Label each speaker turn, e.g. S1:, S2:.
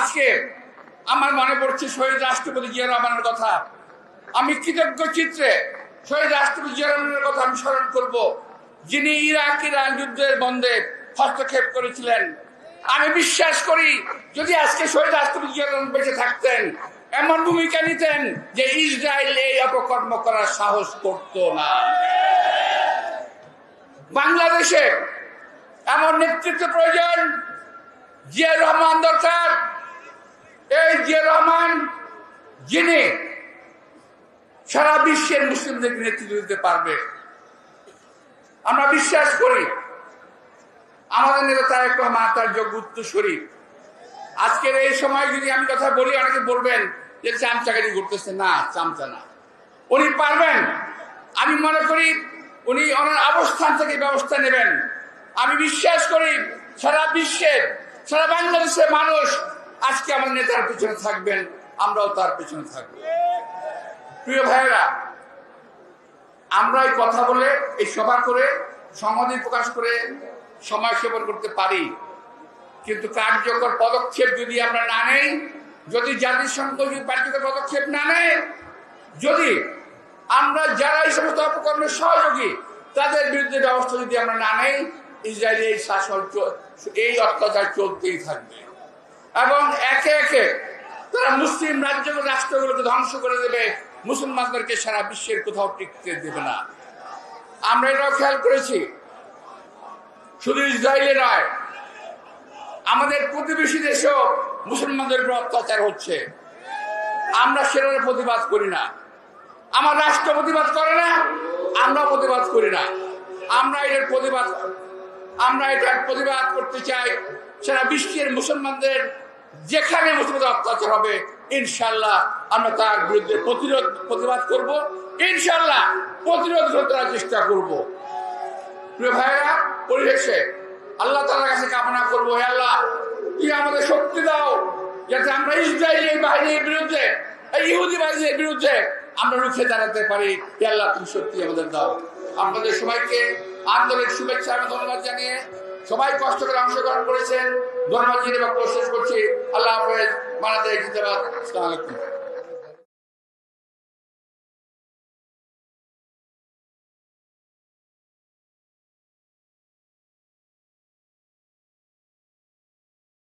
S1: আজকে আমার মনে পড়ছে শহীদ রাষ্ট্রপতি জিয়া রহমানের কথা। আমি কৃতজ্ঞ চিত্রে শহীদ রাষ্ট্রপতি জিয়া রহমানের কথা আমি স্মরণ করব, যিনি ইরাক ইরান যুদ্ধের বন্ধে হস্তক্ষেপ করেছিলেন। আমি বিশ্বাস করি যদি আজকে শহীদ রাষ্ট্রপতি জিয়া রহমান বেঁচে থাকতেন, এমন ভূমিকা নিতেন যে ইসরায়েল এই অপকর্ম করার সাহস করত না। বাংলাদেশে এমন নেতৃত্ব প্রয়োজন, জিয়া রহমান দরকার। এই জিয়া রহমান যিনি সারা বিশ্বের মুসলিমদেরকে নেতৃত্ব দিতে পারবে। আমরা বিশ্বাস করি আমাদের নেতা তারেক রহমান তার যোগ্য উত্তরসূরি। আজকের এই সময় যদি আমি কথা বলি, অনেকে বলবেন যে চামচাগিরি করতেছে। না, চামচা না, উনি পারবেন। আমি মনে করি উনি ওনার অবস্থান থেকে ব্যবস্থা নেবেন। আমি বিশ্বাস করি সারা বিশ্বের, সারা বাংলাদেশের মানুষ আজকে আমার নেতার পিছনে থাকবেন, আমরাও তার পিছনে থাকব। প্রিয় ভাইয়েরা, আমরা এই কথা বলে, এই সভা করে, সংহতি প্রকাশ করে সময় সেবন করতে পারি, কিন্তু কার্যকর পদক্ষেপ যদি আমরা না নেই, যদি জাতিসংঘ যদি কার্যকর পদক্ষেপ না নেয়, যদি আমরা যারা এই সমস্ত অপকর্মের সহযোগী তাদের বিরুদ্ধে ব্যবস্থা যদি আমরা না নেই, ইসরায়েলি এই শাসন, এই অত্যাচার চলতেই থাকবে এবং একে একে তারা মুসলিম রাষ্ট্রগুলোকে ধ্বংস করে দেবে, মুসলমানদেরকে সারা বিশ্বের কোথাও টিকতে দেবে না। আমরা এটাও খেয়াল করেছি, শুধু ইসরায়েলে নয়, আমাদের প্রতিবেশী দেশেও মুসলমানদের উপর অত্যাচার হচ্ছে। আমরা সেটার প্রতিবাদ করি না, আমার রাষ্ট্র প্রতিবাদ করে না, আমরা প্রতিবাদ করি না। আমরা এটার প্রতিবাদ করতে চাই সারা বিশ্বের মুসলমানদের। যেখানে মুসলমানদের অত্যাচার হবে, ইনশাল্লাহ আমরা তার বিরুদ্ধে প্রতিবাদ করব, ইনশাল্লাহ প্রতিরোধ করার চেষ্টা করব। প্রিয় ভাইয়েরা, পরিশেষে আল্লাহ তাআলার কাছে কামনা করবো, হে আল্লাহ, তুই আমাদের শক্তি দাও যাতে আমরা ইসরায়েলি বাহিনীর বিরুদ্ধে, এই ইহুদি বাহিনীর বিরুদ্ধে আমরা রুখে দাঁড়াতে পারি। হে আল্লাহ, তুমি শক্তি আমাদের দাও। আপনাদের সবাইকে আন্তরিক শুভেচ্ছা এবং ধন্যবাদ জানিয়ে, সবাই কষ্ট করে অংশগ্রহণ করেছেন, ধন্যবাদ জানিয়ে বক্তব্য শেষ করছি। আল্লাহ হাফেজ। বাংলাদেশ জিন্দাবাদ। আসসালামু আলাইকুম।